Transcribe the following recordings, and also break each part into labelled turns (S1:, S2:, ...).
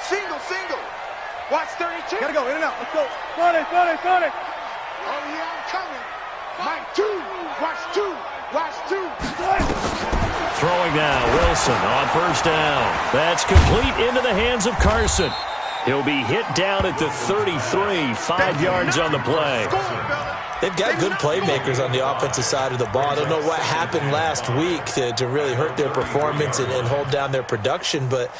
S1: Single, single. Watch 32.
S2: Gotta go, in and out. Let's go.
S1: Got it. Oh, yeah, I'm coming. Mike, 2. Watch 2. Watch 2.
S3: Throwing now, Wilson on first down. That's complete into the hands of Carson. He'll be hit down at the 33, 5 yards on the play.
S4: They've got good playmakers on the offensive side of the ball. I don't know what happened last week to really hurt their performance and hold down their production, but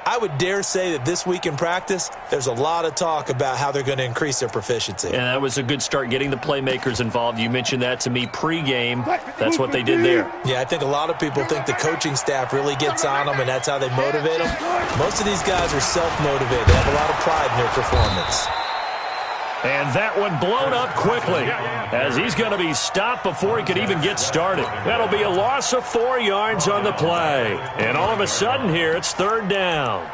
S4: I would dare say that this week in practice, there's a lot of talk about how they're going to increase their proficiency.
S3: And that was a good start getting the playmakers involved. You mentioned that to me pregame. That's what they did there.
S4: Yeah, I think a lot of people think the coaching staff really gets on them, and that's how they motivate them. Most of these guys are self-motivated. They have a lot of pride in their performance.
S3: And that one blown up quickly as he's going to be stopped before he could even get started. That'll be a loss of 4 yards on the play. And all of a sudden here, it's third down.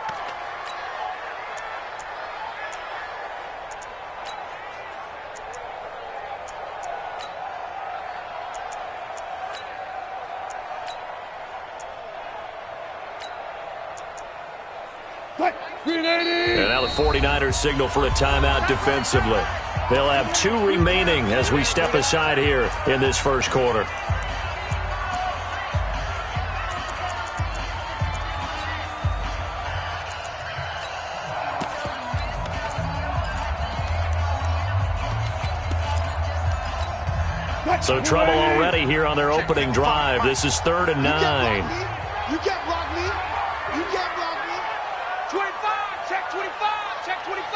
S3: And now the 49ers signal for a timeout defensively. They'll have 2 remaining as we step aside here in this first quarter. So trouble already here on their opening drive. This is 3rd and 9.
S1: You can't block me. You can't block me. 25. Check 25. Check 25.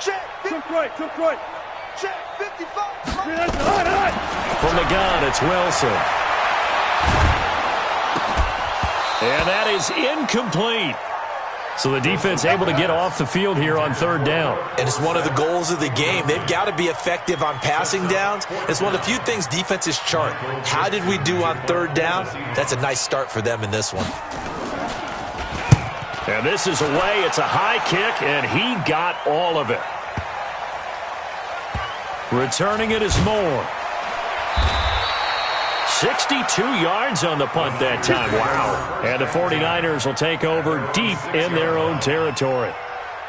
S1: Check.
S2: Took right.
S1: Check 55.
S3: From the gun, it's Wilson. And that is incomplete. So the defense able to get off the field here on 3rd down.
S4: And it's one of the goals of the game. They've got to be effective on passing downs. It's one of the few things defenses chart. How did we do on 3rd down? That's a nice start for them in this one.
S3: And this is away. It's a high kick, and he got all of it. Returning it is Moore. 62 yards on the punt that time. Wow. And the 49ers will take over deep in their own territory.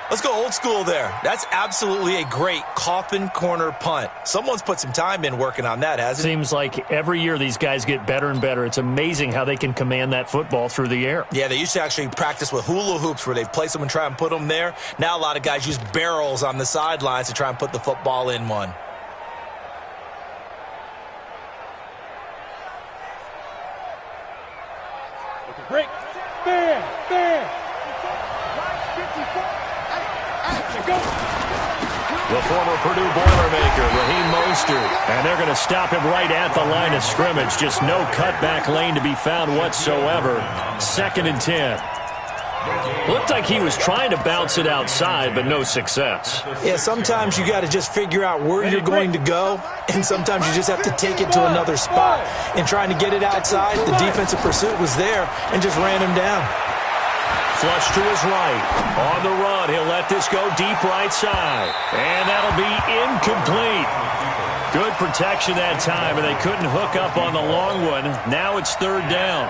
S4: Let's go old school there. That's absolutely a great coffin corner punt. Someone's put some time in working on that, hasn't it?
S3: Seems like every year these guys get better and better. It's amazing how they can command that football through the air.
S4: Yeah, they used to actually practice with hula hoops where they'd place them and try and put them there. Now a lot of guys use barrels on the sidelines to try and put the football in one.
S2: Break. Fair.
S3: The former Purdue Boilermaker, Raheem Mostert. And they're going to stop him right at the line of scrimmage. Just no cutback lane to be found whatsoever. 2nd and 10. Looked like he was trying to bounce it outside, but no success.
S4: Yeah, sometimes you got to just figure out where you're going to go, and sometimes you just have to take it to another spot. And trying to get it outside, the defensive pursuit was there and just ran him down.
S3: Flush to his right. On the run, he'll let this go deep right side. And that'll be incomplete. Good protection that time, and they couldn't hook up on the long one. Now it's 3rd down.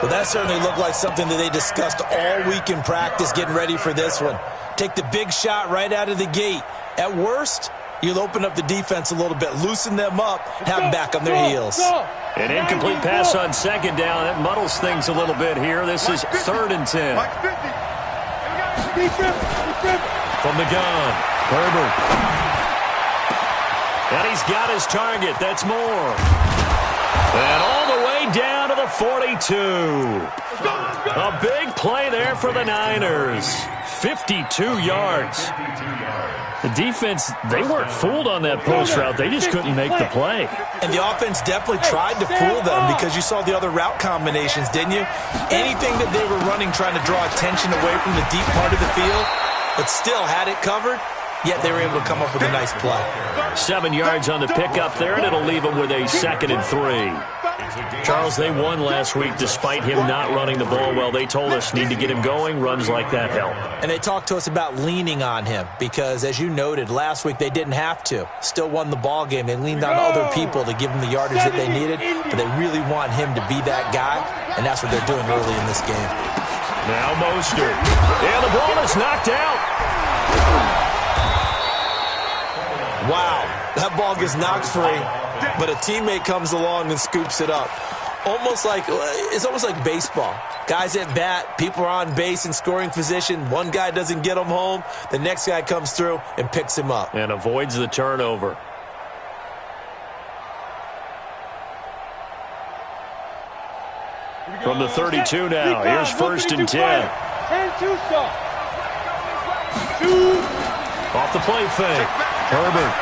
S4: Well, that certainly looked like something that they discussed all week in practice, getting ready for this one. Take the big shot right out of the gate. At worst, you'll open up the defense a little bit, loosen them up, have them back on their heels.
S3: An incomplete pass on 2nd down. That muddles things a little bit here. This is 3rd and 10. From the gun, Herbert. And he's got his target. That's Moore. And all the way down to the 42. A big play there for the Niners. 52 yards. The defense, they weren't fooled on that post route. They just couldn't make the play.
S4: And the offense definitely tried to fool them because you saw the other route combinations, didn't you? Anything that they were running trying to draw attention away from the deep part of the field, but still had it covered, yet they were able to come up with a nice play.
S3: 7 yards on the pickup there, and it'll leave them with a 2nd and 3. Charles, they won last week despite him not running the ball well. They told us need to get him going. Runs like that help.
S4: And they talked to us about leaning on him because, as you noted, last week they didn't have to. Still won the ball game. They leaned on other people to give them the yardage that they needed, but they really want him to be that guy, and that's what they're doing early in this game.
S3: Now Mostert. And the ball is knocked out.
S4: Wow, that ball gets knocked free, but a teammate comes along and scoops it up. It's almost like baseball. Guys at bat, people are on base in scoring position. One guy doesn't get him home. The next guy comes through and picks him up.
S3: And avoids the turnover. From the 32 now, here's 1st and 10.
S2: And 2 stop.
S3: Off the play fake. Herbert.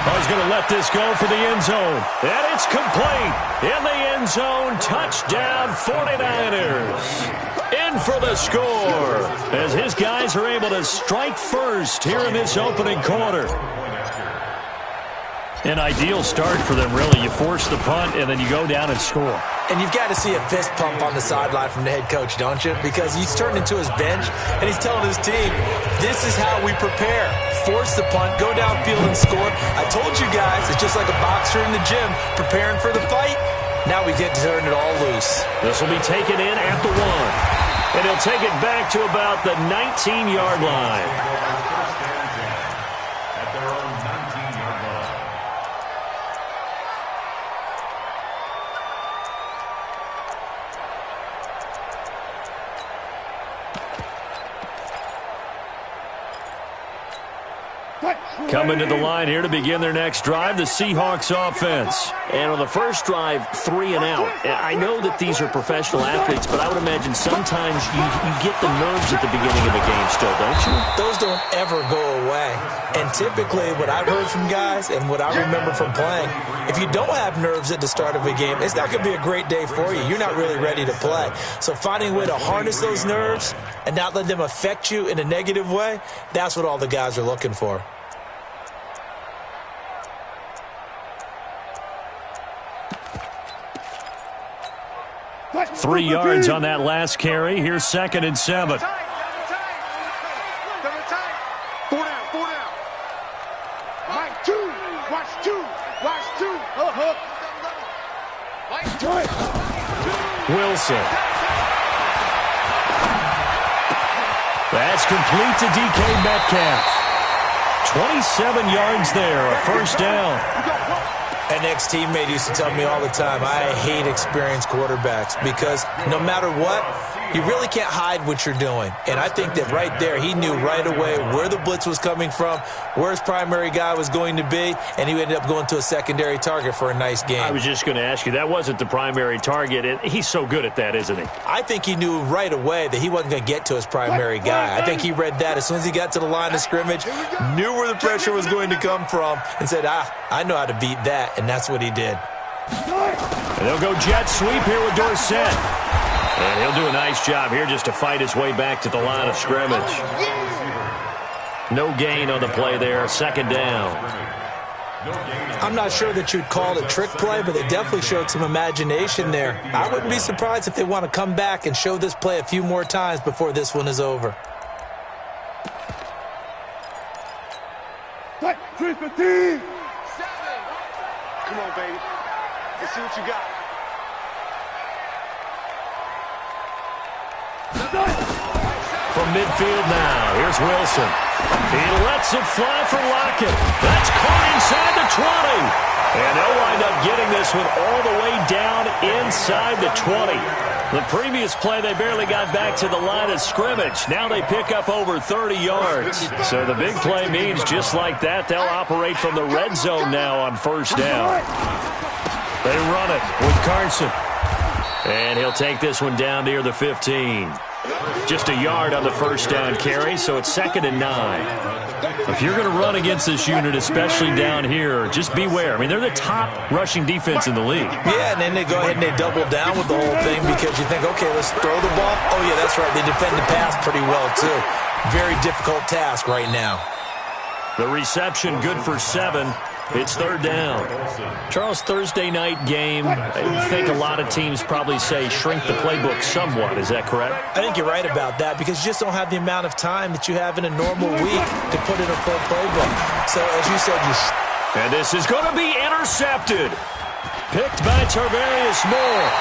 S3: He's going to let this go for the end zone. And it's complete. In the end zone, touchdown 49ers. In for the score as his guys are able to strike first here in this opening quarter. An ideal start for them, really. You force the punt, and then you go down and score.
S4: And you've got to see a fist pump on the sideline from the head coach, don't you? Because he's turned into his bench, and he's telling his team, this is how we prepare. Force the punt, go downfield and score. I told you guys, it's just like a boxer in the gym preparing for the fight. Now we get to turn it all loose.
S3: This will be taken in at the 1. And he'll take it back to about the 19-yard line. Coming to the line here to begin their next drive, the Seahawks offense. And on the first drive, 3 and out. I know that these are professional athletes, but I would imagine sometimes you get the nerves at the beginning of a game still, don't you?
S4: Those don't ever go away. And typically what I've heard from guys and what I remember from playing, if you don't have nerves at the start of a game, it's not going to be a great day for you. You're not really ready to play. So finding a way to harness those nerves and not let them affect you in a negative way, that's what all the guys are looking for.
S3: 3 yards on that last carry. Here's 2nd and 7.
S1: 4 down, 4 down. Mike, 2. Watch 2. Watch 2. Mike, 2.
S3: Wilson. That's complete to DK Metcalf. 27 yards there, a first down.
S4: An ex-teammate used to tell me all the time, I hate experienced quarterbacks because no matter what, you really can't hide what you're doing. And I think that right there, he knew right away where the blitz was coming from, where his primary guy was going to be, and he ended up going to a secondary target for a nice game.
S3: I was just going to ask you, that wasn't the primary target, and he's so good at that, isn't he?
S4: I think he knew right away that he wasn't going to get to his primary guy. I think he read that as soon as he got to the line of scrimmage, knew where the pressure was going to come from, and said, I know how to beat that, and that's what he did.
S3: And they'll go jet sweep here with Dorsett. And he'll do a nice job here just to fight his way back to the line of scrimmage. No gain on the play there, 2nd down.
S4: I'm not sure that you'd call it a trick play, but they definitely showed some imagination there. I wouldn't be surprised if they want to come back and show this play a few more times before this one is over.
S2: 315.
S1: Come on, baby. Let's see what you got.
S3: From midfield now, here's Wilson. He lets it fly for Lockett. That's caught inside the 20. And they'll wind up getting this one all the way down inside the 20. The previous play, they barely got back to the line of scrimmage. Now they pick up over 30 yards. So the big play means just like that, they'll operate from the red zone now on 1st down. They run it with Carson. And he'll take this one down near the 15. Just a yard on the 1st down carry, so it's 2nd and 9. If you're going to run against this unit, especially down here, just beware. I mean, they're the top rushing defense in the league.
S4: Yeah, and then they go ahead and they double down with the whole thing because you think, okay, let's throw the ball. Oh, yeah, that's right. They defend the pass pretty well, too. Very difficult task right now.
S3: The reception good for 7. It's third down. Charles, Thursday night game, I think a lot of teams probably say shrink the playbook somewhat. Is that correct?
S4: I think you're right about that because you just don't have the amount of time that you have in a normal week to put in a full playbook. So, as you said,
S3: and this is going to be intercepted. Picked by Tarvarius Moore.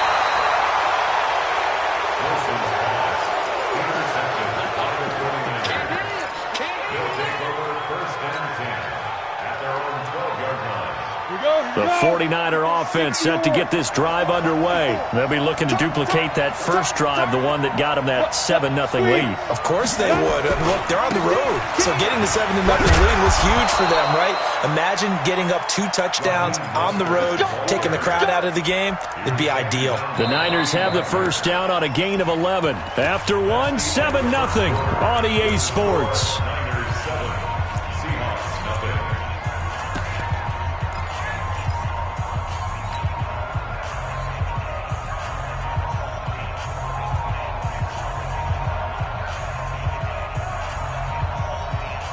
S3: The 49er offense set to get this drive underway. They'll be looking to duplicate that first drive, the one that got them that 7-0 lead.
S4: Of course they would. And look, they're on the road. So getting the 7-0 lead was huge for them, right? Imagine getting up 2 touchdowns on the road, taking the crowd out of the game. It'd be ideal.
S3: The Niners have the first down on a gain of 11. After 7-0 on EA Sports.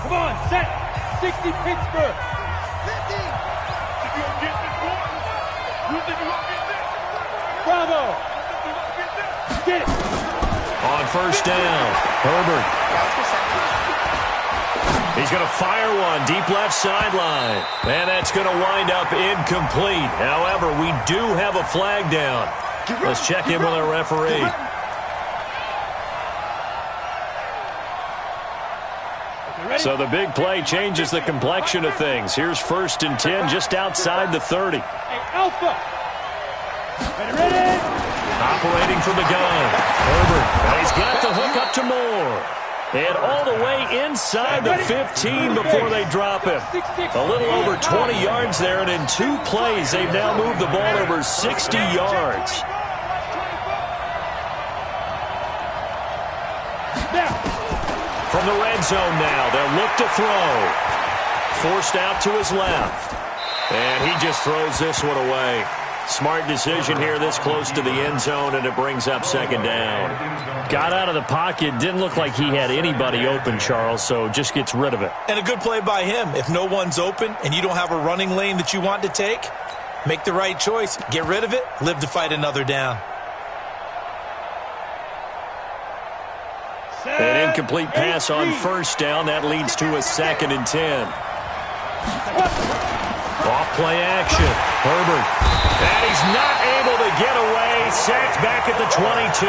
S2: Come on, set. 60 Pittsburgh.
S1: 50.
S2: Bravo. Get it.
S3: On first down, Herbert. He's going to fire one deep left sideline. And that's going to wind up incomplete. However, we do have a flag down. Let's check in with our referee. So the big play changes the complexion of things. Here's 1st and 10 just outside the 30.
S2: Hey, Alpha. Ready?
S3: Operating from the gun. Herbert. And he's got the hook up to Moore. And all the way inside the 15 before they drop him. A little over 20 yards there, and in 2 plays, they've now moved the ball over 60 yards. From the red zone now, they'll look to throw. Forced out to his left. And he just throws this one away. Smart decision here this close to the end zone, and it brings up 2nd down. Got out of the pocket. Didn't look like he had anybody open, Charles, so just gets rid of it.
S4: And a good play by him. If no one's open and you don't have a running lane that you want to take, make the right choice. Get rid of it. Live to fight another down.
S3: An incomplete pass on first down. That leads to a 2nd and 10. Off play action. Herbert. And he's not able to get away. Sacked back at the 22.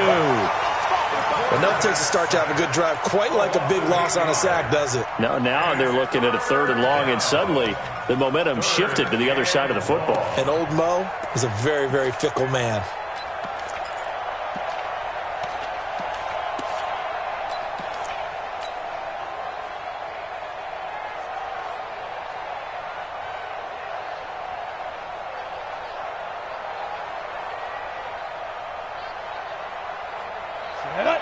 S4: Enough takes a start to have a good drive. Quite like a big loss on a sack, does it?
S3: No, now they're looking at a 3rd and long, and suddenly the momentum shifted to the other side of the football.
S4: And old Mo is a very, very fickle man.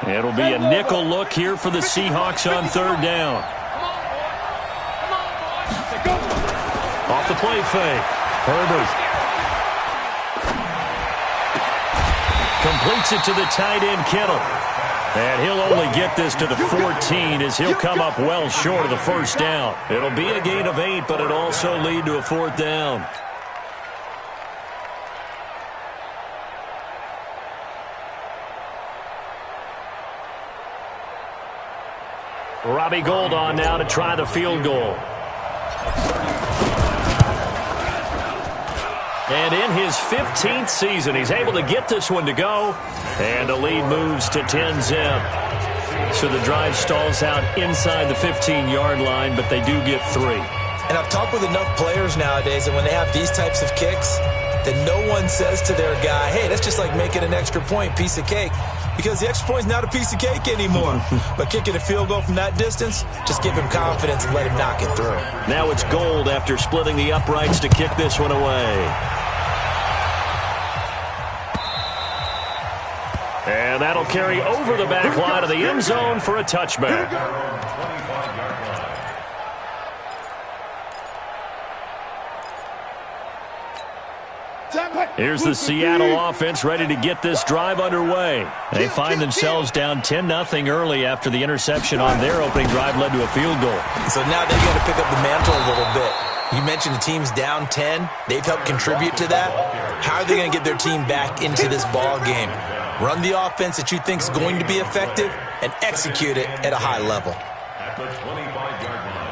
S3: It'll be a nickel look here for the Seahawks on 3rd down. Off the play fake. Herbert. Completes it to the tight end, Kittle. And he'll only get this to the 14 as he'll come up well short of the first down. It'll be a gain of 8, but it'll also lead to a 4th down. Robbie Gould on now to try the field goal. And in his 15th season, he's able to get this one to go. And the lead moves to 10-zip. So the drive stalls out inside the 15-yard line, but they do get 3.
S4: And I've talked with enough players nowadays that when they have these types of kicks, that no one says to their guy, hey, that's just like making an extra point, piece of cake. Because the extra point's not a piece of cake anymore. But kicking a field goal from that distance, just give him confidence and let him knock it through.
S3: Now it's Gould after splitting the uprights to kick this one away. And that'll carry over the back line of the end zone for a touchback. Here's the Seattle offense ready to get this drive underway. They find themselves down 10-0 early after the interception on their opening drive led to a field goal.
S4: So now they got to pick up the mantle a little bit. You mentioned the team's down 10. They've helped contribute to that. How are they going to get their team back into this ball game? Run the offense that you think is going to be effective and execute it at a high level.
S5: At the 25-yard line.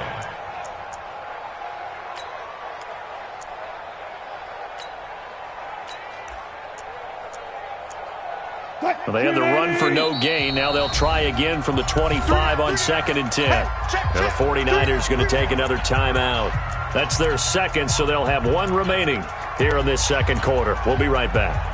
S3: Well, they had the run for no gain. Now they'll try again from the 25 on 2nd and 10. Now the 49ers going to take another timeout. That's their second, so they'll have one remaining here in this second quarter. We'll be right back.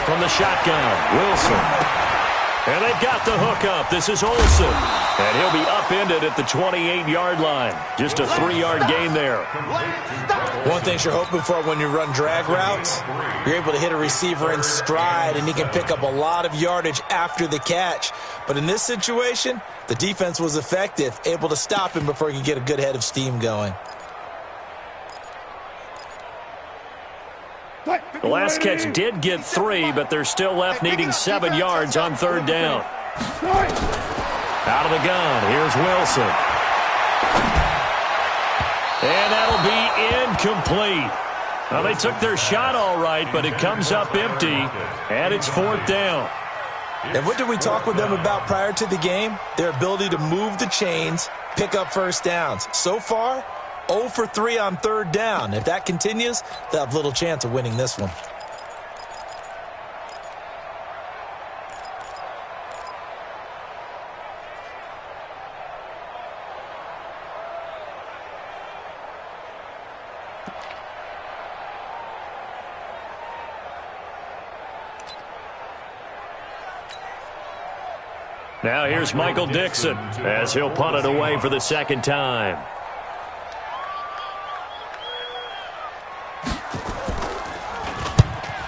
S3: From the shotgun, Wilson. And they've got the hookup. This is Olsen. And he'll be upended at the 28-yard line. Just a 3-yard gain there.
S4: One thing you're hoping for when you run drag routes, you're able to hit a receiver in stride, and he can pick up a lot of yardage after the catch. But in this situation, the defense was effective, able to stop him before he could get a good head of steam going.
S3: The last catch did get 3, but they're still left needing 7 yards on 3rd down. Out of the gun, here's Wilson. And that'll be incomplete. Well, they took their shot all right, but it comes up empty, and it's 4th down.
S4: And what did we talk with them about prior to the game? Their ability to move the chains, pick up first downs. So far, 0 for 3 on 3rd down. If that continues, they'll have little chance of winning this one.
S3: Now here's Michael Dixon as he'll punt it away for the 2nd time.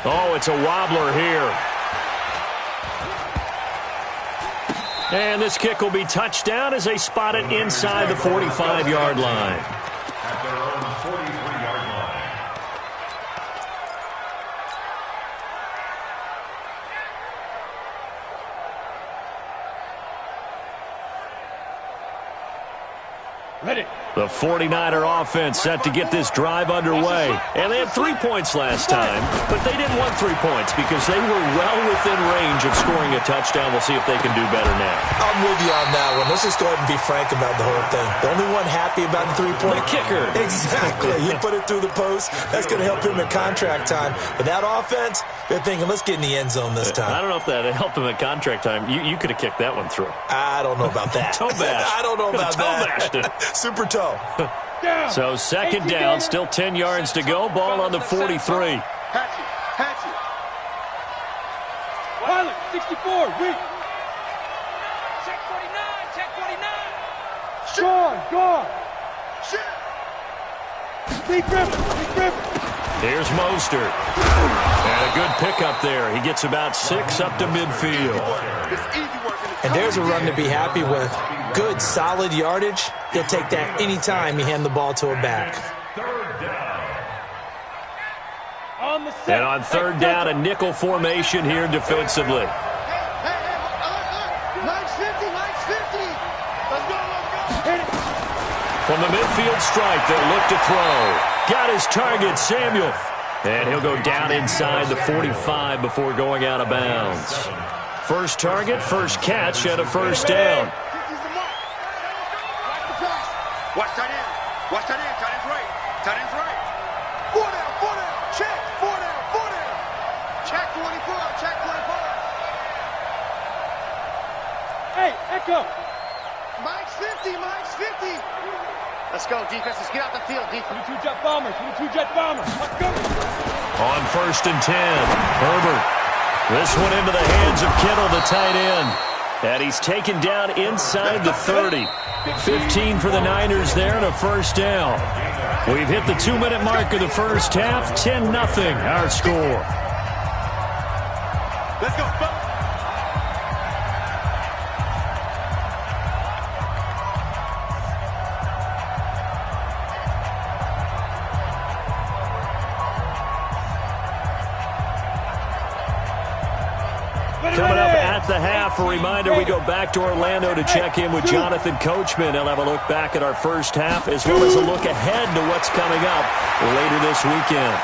S3: Oh, it's a wobbler here. And this kick will be touchdown as they spot it inside the 45-yard line.
S5: At their own 43-yard line.
S2: Ready.
S3: The 49er offense set to get this drive underway. And they had 3 points last time, but they didn't want 3 points because they were well within range of scoring a touchdown. We'll see if they can do better now.
S4: I'm with you on that one. Let's just go ahead and be frank about the whole thing. The only one happy about the 3-point
S3: kicker.
S4: Exactly. You put it through the post. That's going to help him at contract time. But that offense, they're thinking, let's get in the end zone this time.
S3: I don't know if that helped him at contract time. You could have kicked that one through.
S4: I don't know about that.
S3: Toe bash.
S4: I don't know about
S3: toe
S4: that.
S3: Bashed it.
S4: Super toe.
S3: So 2nd down, still 10 yards to go. Ball on the 43.
S1: Hatchet.
S2: Pilot, 64, reach.
S1: Check 49, check 49.
S2: Gone.
S1: Shit.
S2: Deep river.
S3: Here's Mostert. And a good pickup there. He gets about 6 up to midfield.
S1: It's easy work.
S4: And there's a run to be happy with. Good, solid yardage. He'll take that anytime you hand the ball to a back.
S2: On the set.
S3: And on 3rd down, a nickel formation here defensively.
S1: Hey, Mike's 50. Let's go.
S2: Hit it.
S3: From the midfield stripe, they'll look to throw. Got his target, Samuel. And he'll go down inside the 45 before going out of bounds. First target, first catch, and a 1st down.
S1: Watch tight end. Tight end's right. 4 down. Check. 4 down. Check 24.
S2: Hey, Echo.
S1: Mike's 50. Let's go, defense. Let's get out the field, defense.
S2: 22 jet bombers. Let's go.
S3: On 1st and 10, Herbert. This one into the hands of Kittle, the tight end. And he's taken down inside the 30. 15 for the Niners there and a 1st down. We've hit the 2-minute mark of the first half. 10-0 our score.
S1: Let's go, fellas.
S3: Coming up at the half, a reminder we go back to Orlando to check in with Jonathan Coachman. He'll have a look back at our first half as well as a look ahead to what's coming up later this weekend.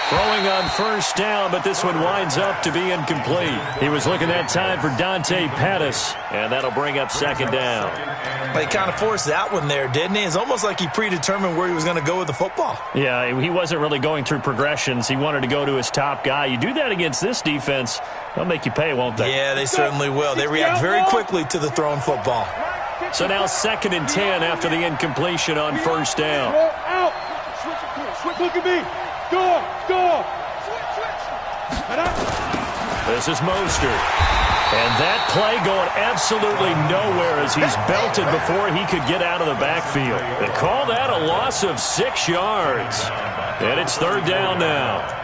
S3: Throwing on first down, but this one winds up to be incomplete. He was looking that time for Dante Pettis, and that'll bring up second down.
S4: Well, he kind of forced that one there, didn't he? It's almost like he predetermined where he was going to go with the football.
S3: Yeah, he wasn't really going through progressions. He wanted to go to his top guy. You do that against this defense, they'll make you pay, won't they?
S4: Yeah, they certainly will. They react very quickly to the thrown football.
S3: So now 2nd and 10 after the incompletion on first down.
S2: Out. Switch. Look at me. Score.
S3: This is Mostert. And that play going absolutely nowhere as he's belted before he could get out of the backfield. They call that a loss of 6 yards. And it's 3rd down now.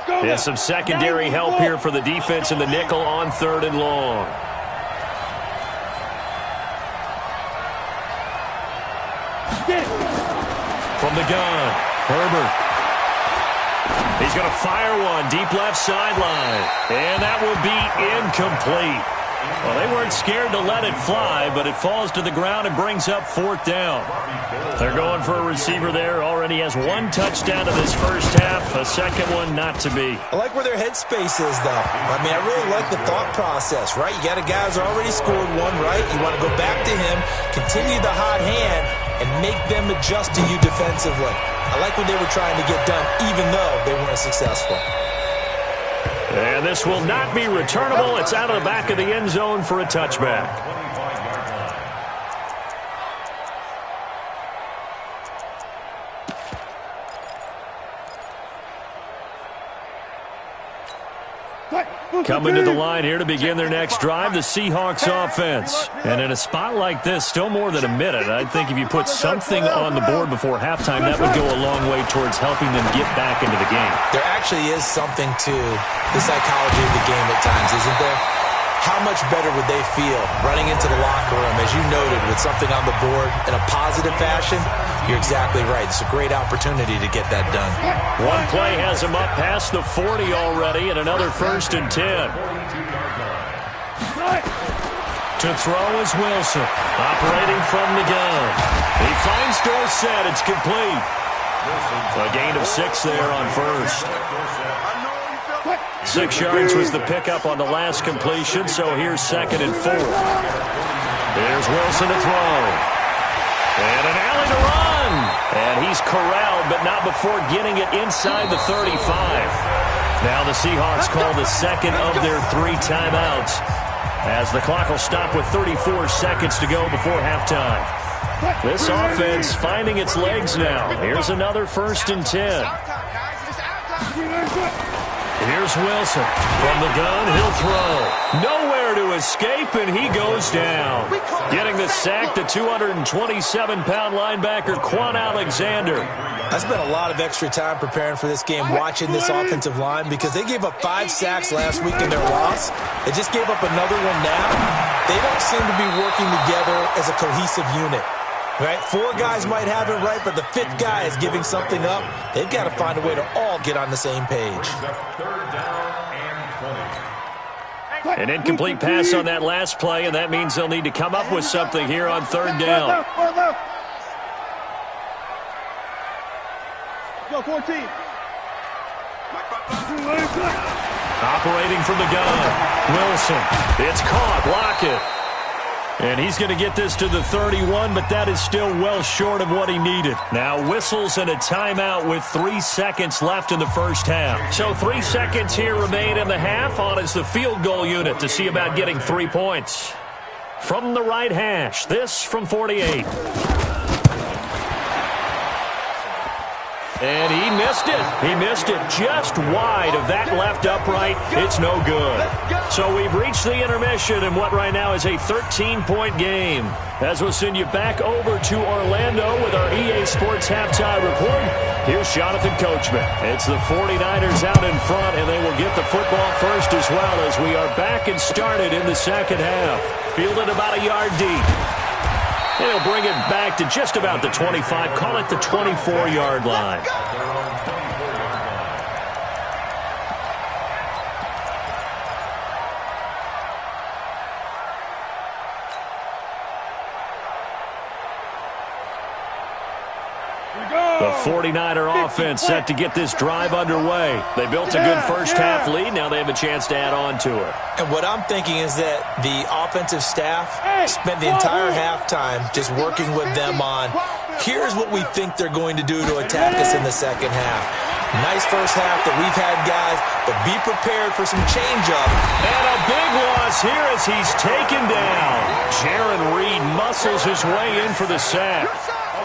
S3: And some secondary help here for the defense in the nickel on 3rd and long. From the gun, Herbert. He's going to fire one deep left sideline. And that will be incomplete. Well, they weren't scared to let it fly, but it falls to the ground and brings up 4th down. They're going for a receiver there. Already has 1 touchdown in this first half. A second one not to be.
S4: I like where their headspace is, though. I mean, I really like the thought process, right? You got a guy who's already scored 1, right? You want to go back to him, continue the hot hand, and make them adjust to you defensively. I like what they were trying to get done, even though they weren't successful.
S3: And this will not be returnable. It's out of the back of the end zone for a touchback. Coming to the line here to begin their next drive, the Seahawks offense. And in a spot like this, still more than a minute, I think if you put something on the board before halftime, that would go a long way towards helping them get back into the game.
S4: There actually is something to the psychology of the game at times, isn't there? How much better would they feel running into the locker room, as you noted, with something on the board in a positive fashion? You're exactly right. It's a great opportunity to get that done.
S3: One play has him up past the 40 already, and another 1st and 10. To throw is Wilson, operating from the gun. He finds Dorsett. It's complete. A gain of 6 there on first. 6 yards was the pickup on the last completion, so here's 2nd and 4. There's Wilson to throw. And an alley to run. And he's corralled, but not before getting it inside the 35. Now the Seahawks call the second of their 3 timeouts, as the clock will stop with 34 seconds to go before halftime. This offense finding its legs now. Here's another 1st and 10. Here's Wilson. From the gun, he'll throw. Nowhere to escape, and he goes down. Getting the sack, the 227-pound linebacker, Quan Alexander.
S4: I spent a lot of extra time preparing for this game, watching this offensive line, because they gave up 5 sacks last week in their loss. They just gave up another one now. They don't seem to be working together as a cohesive unit. Right? 4 guys might have it right, but the 5th guy is giving something up. They've got to find a way to all get on the same page.
S3: An incomplete pass on that last play, and that means they'll need to come up with something here on 3rd down.
S2: Go, 14.
S3: Operating from the gun, Wilson. It's caught. Block it. And he's going to get this to the 31, but that is still well short of what he needed. Now whistles and a timeout with 3 seconds left in the first half. So 3 seconds here remain in the half on as the field goal unit to see about getting 3 points. From the right hash, this from 48. And he missed it. He missed it just wide of that left upright. It's no good. So we've reached the intermission in what right now is a 13-point game. As we'll send you back over to Orlando with our EA Sports Halftime Report, here's Jonathan Coachman. It's the 49ers out in front, and they will get the football first as well as we are back and started in the second half. Fielded about a yard deep. They'll bring it back to just about the 25, call it the 24-yard line. The 49er offense set to get this drive underway. They built a good first-half lead. Now they have a chance to add on to it.
S4: And what I'm thinking is that the offensive staff spent the entire halftime just working with them on, here's what we think they're going to do to attack us in the second half. Nice first half that we've had, guys, but be prepared for some change-up.
S3: And a big loss here as he's taken down. Jaron Reed muscles his way in for the sack.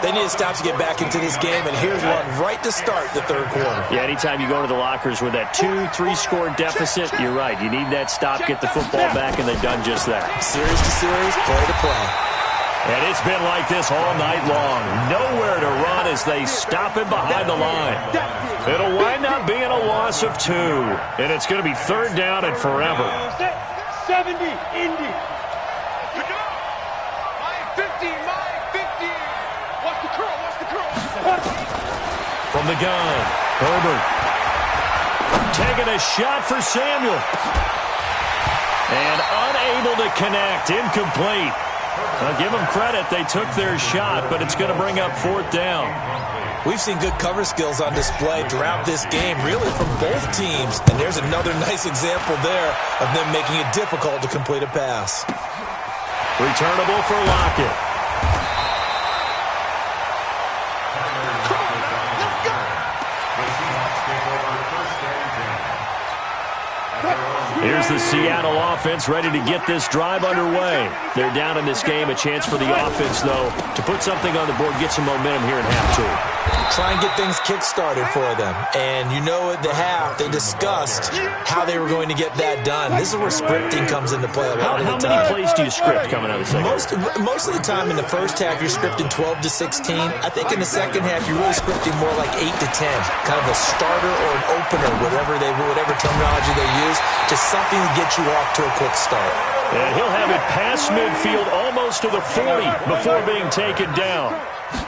S4: They need to stop to get back into this game, and here's one right to start the third quarter.
S3: Yeah, anytime you go to the lockers with that 2-3 score deficit, you're right. You need that stop, get the football back, and they've done just that.
S4: Series to series, play to play.
S3: And it's been like this all night long. Nowhere to run as they stop him behind the line. It'll wind up being a loss of 2, and it's going to be third down and forever.
S2: 70, Indy.
S3: From the gun, Herbert taking a shot for Samuel. And unable to connect, incomplete. I'll give them credit, they took their shot, but it's going to bring up fourth down.
S4: We've seen good cover skills on display throughout this game, really from both teams. And there's another nice example there of them making it difficult to complete a pass.
S3: Returnable for Lockett. Here's the Seattle offense ready to get this drive underway. They're down in this game. A chance for the offense, though, to put something on the board, get some momentum here in half 2.
S4: Try and get things kick-started for them. And you know at the half, they discussed how they were going to get that done. This is where scripting comes into play a lot of the time.
S3: How many plays do you script coming out of the second?
S4: Most of the time in the first half, you're scripting 12 to 16. I think in the second half, you're really scripting more like 8 to 10. Kind of a starter or an opener, whatever terminology they use. Just something to get you off to a quick start.
S3: And he'll have it past midfield almost to the 40 before being taken down.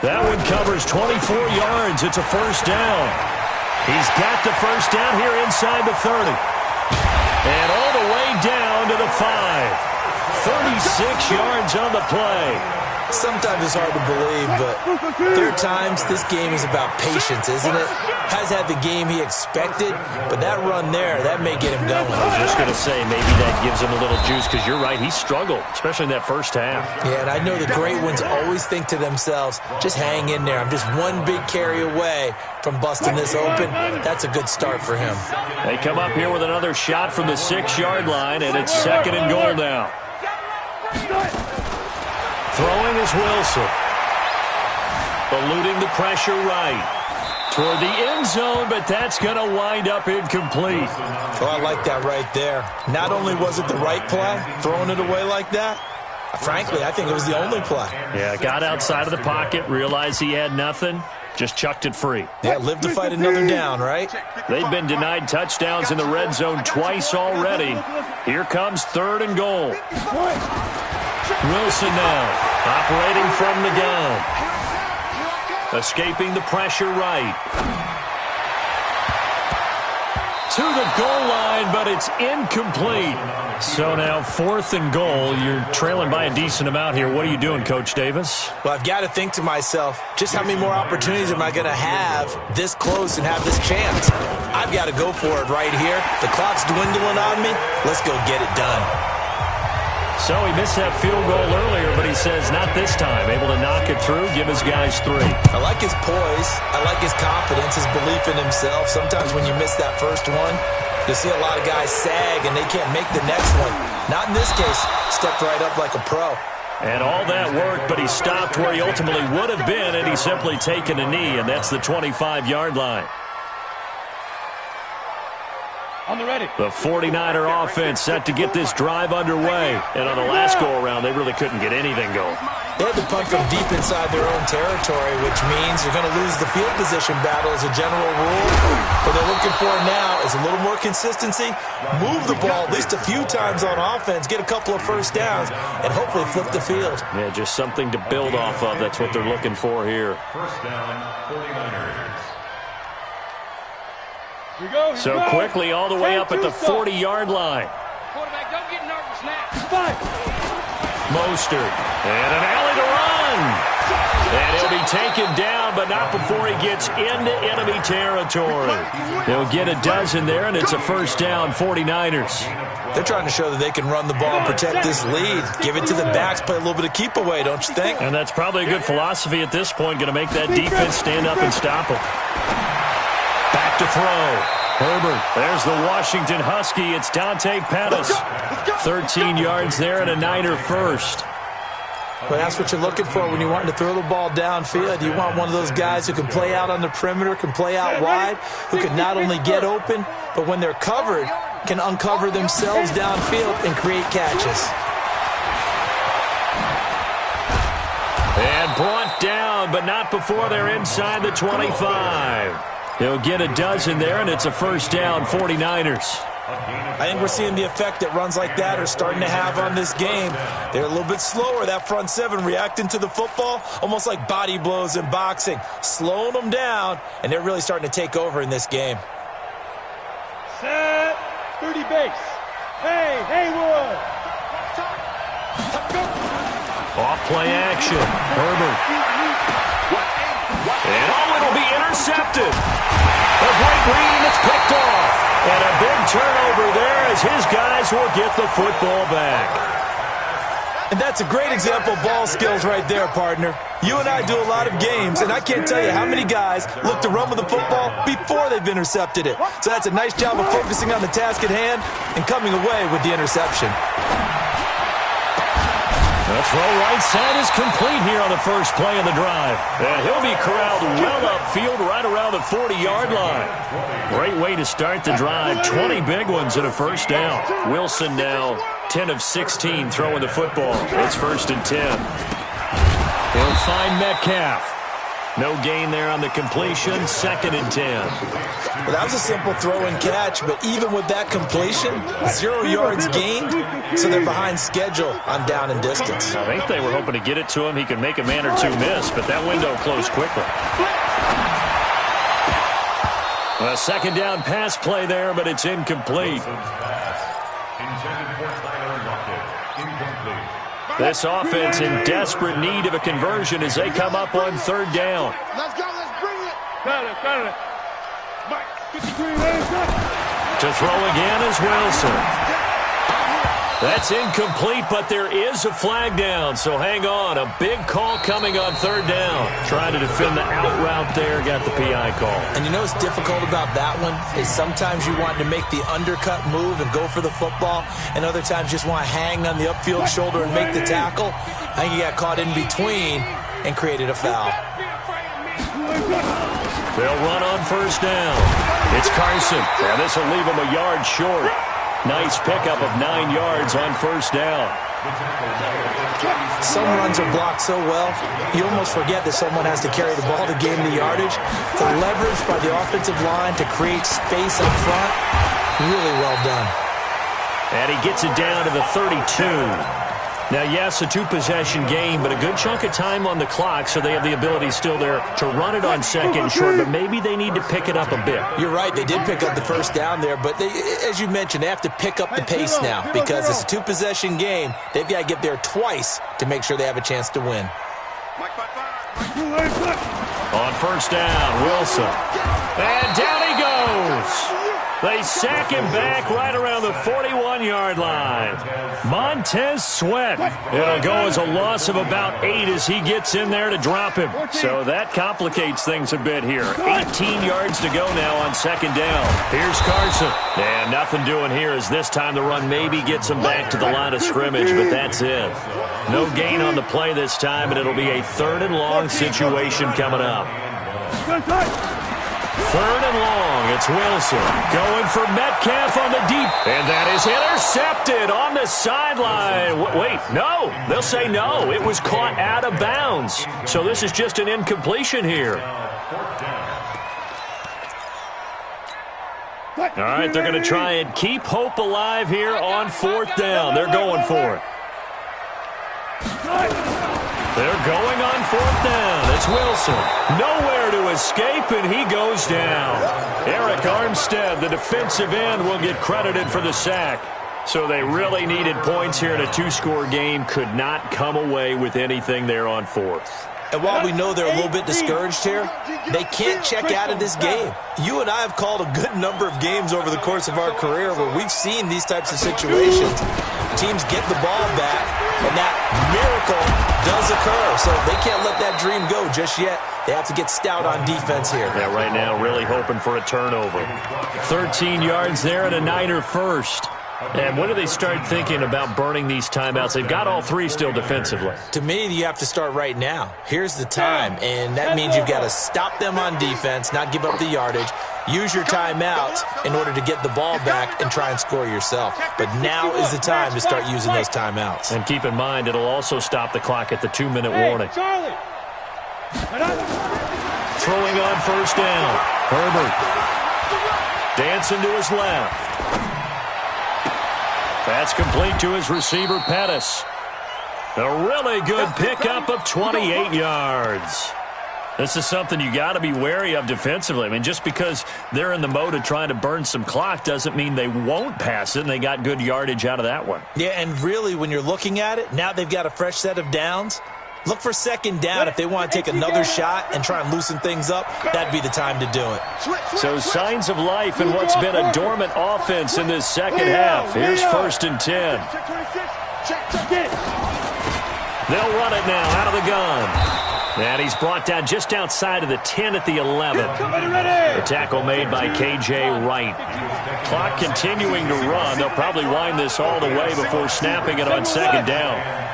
S3: That one covers 24 yards. It's a first down. He's got the first down here inside the 30. And all the way down to the 5. 36 yards on the play.
S4: Sometimes it's hard to believe, but there are times this game is about patience, isn't it? Has had the game he expected, but that run there, that may get him going.
S3: I was just going to say, maybe that gives him a little juice, because you're right, he struggled, especially in that first half.
S4: Yeah, and I know the great ones always think to themselves, just hang in there. I'm just one big carry away from busting this open. That's a good start for him.
S3: They come up here with another shot from the 6-yard line, and it's second and goal now. Throwing is Wilson. Eluding the pressure right. Toward the end zone, but that's going to wind up incomplete.
S4: Oh, I like that right there. Not only was it the right play, throwing it away like that, frankly, I think it was the only play.
S3: Yeah, got outside of the pocket, realized he had nothing, just chucked it free.
S4: Yeah, live to fight another down, right?
S3: They've been denied touchdowns in the red zone twice already. Here comes third and goal. Wilson now, operating from the gun. Escaping the pressure right. To the goal line, but it's incomplete. So now fourth and goal. You're trailing by a decent amount here. What are you doing, Coach Davis?
S4: Well, I've got to think to myself, just how many more opportunities am I going to have this close and have this chance? I've got to go for it right here. The clock's dwindling on me. Let's go get it done.
S3: So he missed that field goal earlier, but he says not this time. Able to knock it through, give his guys 3.
S4: I like his poise. I like his confidence, his belief in himself. Sometimes when you miss that first one, you see a lot of guys sag and they can't make the next one. Not in this case. Stepped right up like a pro.
S3: And all that work, but he stopped where he ultimately would have been, and he's simply taken a knee, and that's the 25-yard line.
S2: On the ready.
S3: The 49er offense set to get this drive underway. And on the last go-around, they really couldn't get anything going.
S4: They had to punt from deep inside their own territory, which means you're going to lose the field position battle as a general rule. What they're looking for now is a little more consistency, move the ball at least a few times on offense, get a couple of first downs, and hopefully flip the field.
S3: Yeah, just something to build off of. That's what they're looking for here.
S5: First down, 49ers.
S3: So quickly all the way up at the 40-yard line.
S1: Quarterback, don't get nervous now.
S3: Mostert. And an alley to run. And he'll be taken down, but not before he gets into enemy territory. They'll get a dozen there, and it's a first down, 49ers.
S4: They're trying to show that they can run the ball and protect this lead. Give it to the backs, play a little bit of keep away, don't you think?
S3: And that's probably a good philosophy at this point, going to make that defense stand up and stop them. Back to throw. Herbert, there's the Washington Husky. It's Dante Pettis. 13 yards there and a Niner first.
S4: Well, that's what you're looking for when you want to throw the ball downfield. You want one of those guys who can play out on the perimeter, can play out wide, who can not only get open, but when they're covered, can uncover themselves downfield and create catches.
S3: And brought down, but not before they're inside the 25. He'll get a dozen there, and it's a first down, 49ers.
S4: I think we're seeing the effect that runs like that are starting to have on this game. They're a little bit slower, that front seven, reacting to the football, almost like body blows in boxing, slowing them down, and they're really starting to take over in this game.
S2: Set. 30 base. Hey, Haywood.
S3: Off-play action. Herbert. And it'll be intercepted. A great read, and it's picked off. And a big turnover there as his guys will get the football back.
S4: And that's a great example of ball skills right there, partner. You and I do a lot of games, and I can't tell you how many guys look to run with the football before they've intercepted it. So that's a nice job of focusing on the task at hand and coming away with the interception.
S3: The throw right side is complete here on the first play of the drive. And he'll be corralled well upfield right around the 40-yard line. Great way to start the drive. 20 big ones and a first down. Wilson now 10 of 16 throwing the football. It's first and 10. He'll find Metcalf. No gain there on the completion. Second and 10.
S4: Well, that was a simple throw and catch, but even with that completion, 0 yards gained, so they're behind schedule on down and distance.
S3: I think they were hoping to get it to him. He could make a man or two miss, but that window closed quickly. A second down pass play there, but it's incomplete. This offense in desperate need of a conversion as they come up on third down.
S1: Let's go, let's bring it.
S2: Got it.
S3: To throw again is Wilson. That's incomplete, but there is a flag down, so hang on. A big call coming on third down. Trying to defend the out route there, got the PI call.
S4: And you know what's difficult about that one is sometimes you want to make the undercut move and go for the football, and other times just want to hang on the upfield shoulder and make the tackle. I think he got caught in between and created a foul.
S3: They'll run on first down. It's Carson. Now this will leave him a yard short. Nice pickup of 9 yards on first down.
S4: Some runs are blocked so well, you almost forget that someone has to carry the ball to gain the yardage. The leverage by the offensive line to create space up front, really well done.
S3: And he gets it down to the 32. Now, yes, a two-possession game, but a good chunk of time on the clock, so they have the ability still there to run it on second short, but maybe they need to pick it up a bit.
S4: You're right, they did pick up the first down there, but they, as you mentioned, they have to pick up the pace now because it's a two-possession game. They've got to get there twice to make sure they have a chance to win. On
S3: first down, Wilson. And down he goes. They sack him back right around the 41-yard line. Montez Sweat. It'll go as a loss of about 8 as he gets in there to drop him. So that complicates things a bit here. 18 yards to go now on second down. Here's Carson. And nothing doing here as this time the run maybe gets him back to the line of scrimmage, but that's it. No gain on the play this time, and it'll be a 3rd and long situation coming up. 3rd and long. It's Wilson going for Metcalf on the deep. And that is intercepted on the sideline. Wait, no. They'll say no. It was caught out of bounds. So this is just an incompletion here. All right, they're going to try and keep hope alive here on 4th down. They're going for it. They're going on 4th down. It's Wilson. Nowhere to escape, and he goes down. Eric Armstead, the defensive end, will get credited for the sack. So they really needed points here in a 2-score game. Could not come away with anything there on 4th.
S4: And while we know they're a little bit discouraged here, they can't check out of this game. You and I have called a good number of games over the course of our career where we've seen these types of situations. Teams get the ball back, and that miracle does occur. So they can't let that dream go just yet. They have to get stout on defense here.
S3: Yeah, right now really hoping for a turnover. 13 yards there and a Niner first. And when do they start thinking about burning these timeouts? They've got all 3 still defensively.
S4: To me, you have to start right now. Here's the time, and that means you've got to stop them on defense, not give up the yardage, use your timeouts in order to get the ball back and try and score yourself. But now is the time to start using those timeouts.
S3: And keep in mind, it'll also stop the clock at the 2-minute warning. Throwing on 1st down. Herbert dancing to his left. That's complete to his receiver, Pettis. A really good pickup of 28 yards. This is something you got to be wary of defensively. I mean, just because they're in the mode of trying to burn some clock doesn't mean they won't pass it, and they got good yardage out of that one.
S4: Yeah, and really, when you're looking at it, now they've got a fresh set of downs. Look for 2nd down. If they want to take another shot and try and loosen things up, that'd be the time to do it.
S3: So signs of life in what's been a dormant offense in this second half. Here's 1st and 10. They'll run it now out of the gun. And he's brought down just outside of the 10 at the 11. The tackle made by K.J. Wright. Clock continuing to run. They'll probably wind this all the way before snapping it on 2nd down.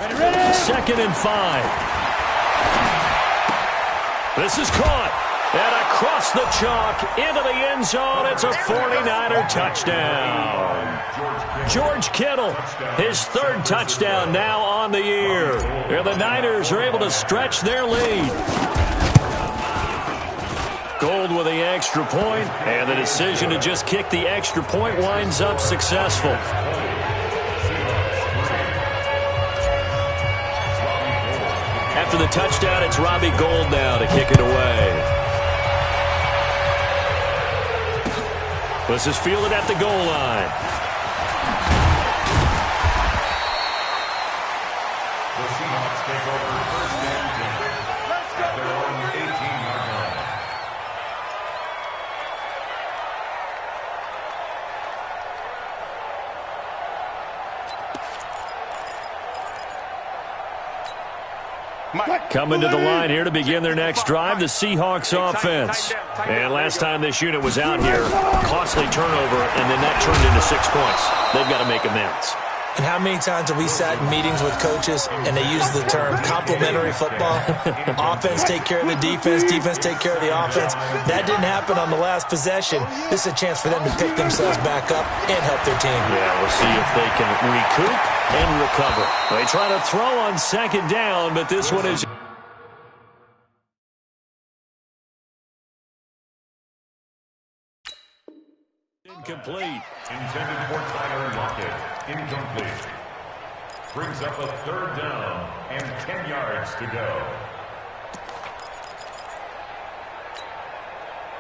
S1: Danny.
S3: 2nd and 5. This is caught. And across the chalk into the end zone. It's a 49er touchdown. George Kittle, his 3rd touchdown now on the year. And the Niners are able to stretch their lead. Gold with the extra point, and the decision to just kick the extra point winds up successful. After the touchdown, it's Robbie Gould now to kick it away. This is fielded at the goal line.
S5: The Seahawks take over 1st and 10 at their own 18-yard line.
S3: Coming to the line here to begin their next drive, the Seahawks offense. And last time this unit was out here, costly turnover, and then that turned into 6 points. They've got to make amends.
S4: And how many times have we sat in meetings with coaches and they use the term complementary football? Offense take care of the defense, defense take care of the offense. That didn't happen on the last possession. This is a chance for them to pick themselves back up and help their team.
S3: Yeah, we'll see if they can recoup and recover. They try to throw on 2nd down, but this one is incomplete.
S5: Intended for Tyler Lockett. Incomplete. Brings up a 3rd down and 10 yards to go.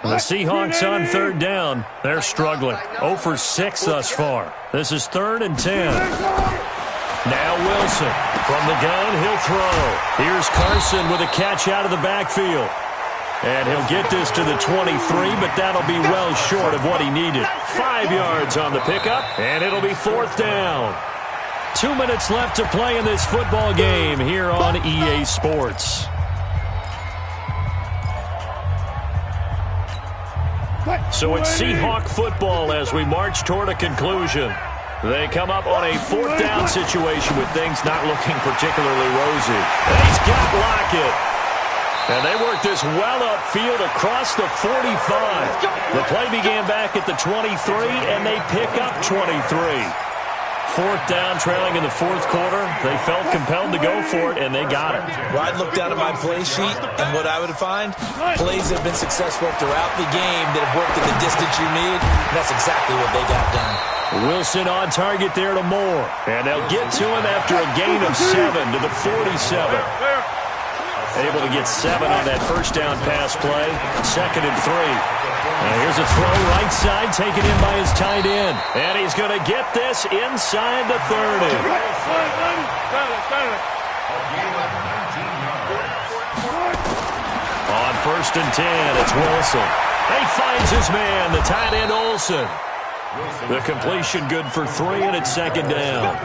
S3: The Seahawks on 3rd down. They're struggling. 0 for 6 thus far. This is 3rd and 10. Now Wilson. From the gun, he'll throw. Here's Carson with a catch out of the backfield. And he'll get this to the 23, but that'll be well short of what he needed. 5 yards on the pickup, and it'll be 4th down. 2 minutes left to play in this football game here on EA Sports. So it's Seahawk football as we march toward a conclusion. They come up on a 4th down situation with things not looking particularly rosy. And he's got Lockett. And they work this well upfield across the 45. The play began back at the 23, and they pick up 23. 4th down, trailing in the 4th quarter. They felt compelled to go for it, and they got it.
S4: Well, I'd look down at my play sheet, and what I would find, plays that have been successful throughout the game that have worked at the distance you need. That's exactly what they got done.
S3: Wilson on target there to Moore. And they'll get to him after a gain of 7 to the 47. Able to get 7 on that first down pass play. 2nd and 3. Here's a throw right side, taken in by his tight end. And he's going to get this inside the 30. On 1st and 10, it's Wilson. He finds his man, the tight end Olsen. The completion good for 3, and it's 2nd down.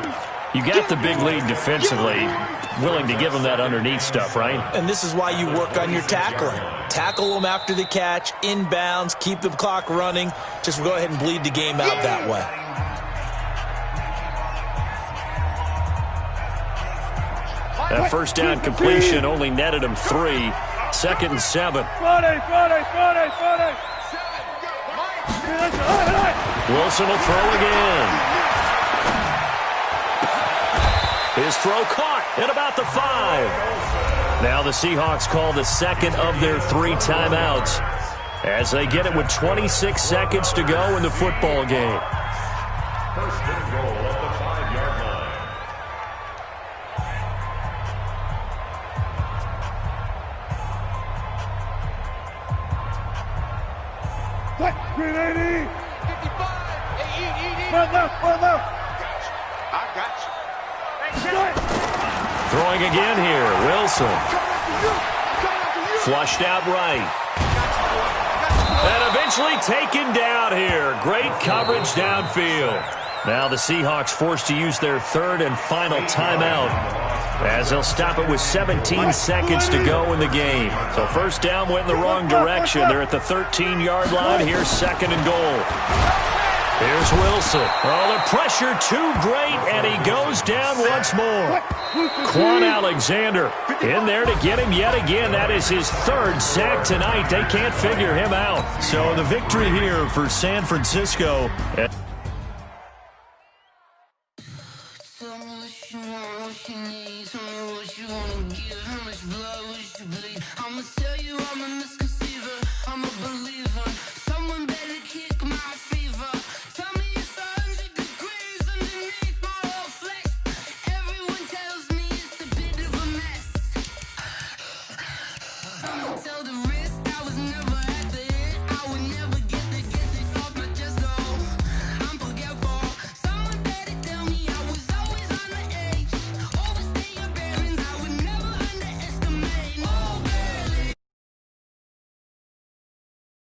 S3: You got the big lead defensively. Willing to give them that underneath stuff, right?
S4: And this is why you work on your tackling. Tackle them after the catch, inbounds, keep the clock running. Just go ahead and bleed the game out that way.
S3: That first down completion only netted him 3. 2nd and 7.
S2: Friday.
S3: Wilson will throw again. His throw caught at about the 5. Now the Seahawks call the 2nd of their 3 timeouts as they get it with 26 seconds to go in the football game.
S5: First and goal at the 5-yard line.
S2: Green 80.
S1: 55. Hey,
S2: Front left.
S1: I got you.
S3: Throwing again here, Wilson. Flushed out right. And eventually taken down here. Great coverage downfield. Now the Seahawks forced to use their 3rd and final timeout as they'll stop it with 17 seconds to go in the game. So first down went in the wrong direction. They're at the 13-yard line. Here's 2nd and goal. Here's Wilson. Oh, the pressure too great, and he goes down once more. Quan Alexander in there to get him yet again. That is his 3rd sack tonight. They can't figure him out. So the victory here for San Francisco.
S6: Tell me what you want, what you need. Tell me what you want to give. How much blood?